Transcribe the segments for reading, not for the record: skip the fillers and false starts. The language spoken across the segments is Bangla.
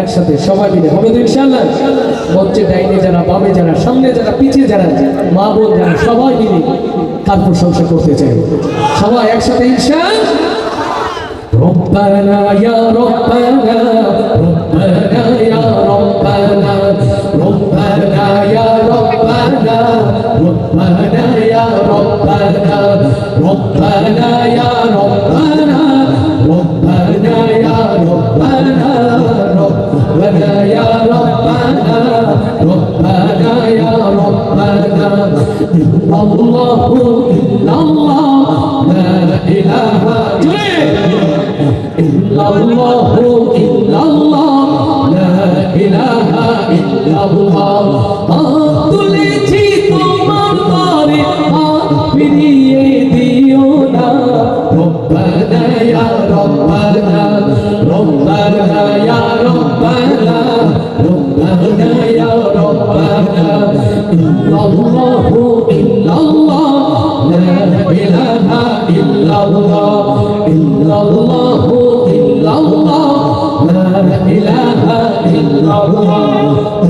একসাথে সবাই মিলে হবে তো ইনশাআল্লাহ। মঞ্চে ডাইনে যারা, বামে যারা, সামনে যারা, পিছিয়ে যারা, মা বোন যারা, সবাই মিলে তার প্রশংসা করতে চাই। সবাই একসাথে ইনশাআল্লাহ। রব্বানা ইয়া রব্বানা, রব্বানা ইয়া রব্বানা, রব্বানা ইয়া রব্বানা, রব্বানা ইয়া রব্বানা, রব্বানা ইয়া রব্বানা, রব্বানা ইয়া রব্বানা, রব্বানা ইয়া রব্বানা, রব্বানা ইয়া রব্বানা, ইল্লাল্লাহু ইল্লাল্লাহ, লা ইলাহা ইল্লাল্লাহু ইল্লাল্লাহ, লা ইলাহা ইল্লাল্লাহ। তুলেছি তোমার তরে, ফিরিয়ে দিও না। রব্বানা ইয়া রব্বানা, রব্বানা ইয়া রব্বানা, রব্বানা ইয়া রব্বানা, ইল্লাল্লাহু ইল্লাল্লাহ, লা ইলাহা ইল্লাল্লাহ, ইল্লাল্লাহু ইল্লাল্লাহ, লা ইলাহা ইল্লাল্লাহ।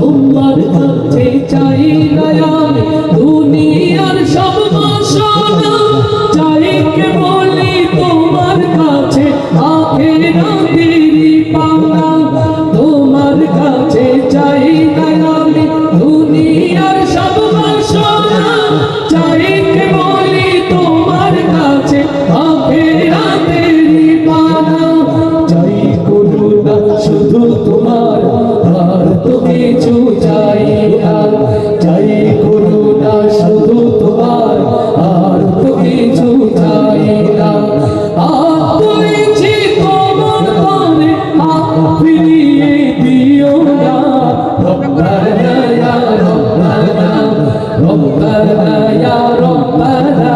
তোমার কাছে চাই না আমি দুনিয়ার সব বাসনা, চাই কেবলই তোমার কাছে আখিরাতেরই পাওনা। তোমার কাছে চাই না আমি দুনিয়ার সব বাসনা, চাই কেবলই তোমার কাছে আখিরাতেরই পাওনা। চাই করুণা শুধু তোমার, আর তো কিছু চাই না। চাই করুণা শুধু তোমার, আর তো কিছু চাই না। তুলেছি তোমার তরে, ফিরিয়ে দিও না। রব্বানা ইয়া রব্বানা, রব্বানা ইয়া রব্বানা,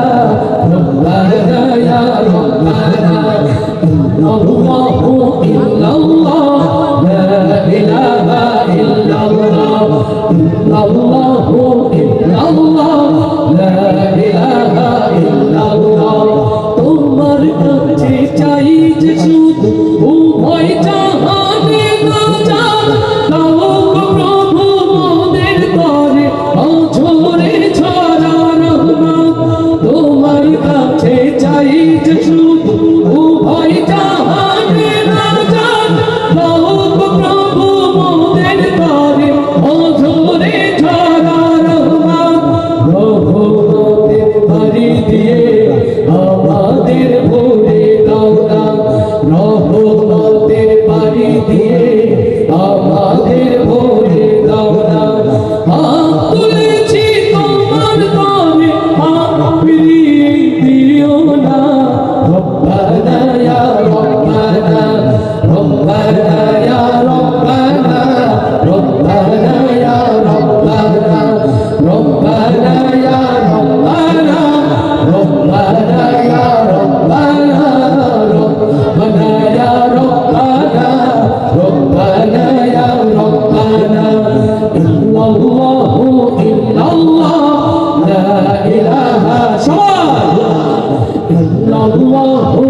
রব্বানা ইয়া রব্বানা, ইল্লাল্লাহু ইল্লাল্লাহ, লা ইলাহা ইল্লাল্লাহ, ইল্লাল্লাহু ইল্লাল্লাহ, লা ইলাহা ইল্লাল্লাহ। তোমার কাছে চাই যে শুধু উভয় জাহানে নাজাত, দাও গো প্রভু মোদের তরে অঝরে ঝরা রহমত। তোমার কাছে চাই যে শুধু উভয় জাহানে নাজাত, দাও গো প্রভু মোদের তরে অঝরে ঝরা রহমত। রহমতের বাড়ি দিয়ে আমাদের ভরে দাও না, রহমতের বাড়ি দিয়ে আমাদের ভরে দাও না। তুলেছি তোমার তরে, ফিরিয়ে দিও না। রব্বানা ইয়া রব্বানা, রব্বানা ইয়া রব্বানা, রব্বানা ইয়া রব্বানা, রব্বানা ইয়া রব্বানা, রব্বানা ইয়া রব্বানা, রব্বানা ইয়া রব্বানা, রব্বানা ইয়া রব্বানা, ইল্লাল্লাহু ইল্লাল্লাহ, লা ইলাহা ইল্লাল্লাহু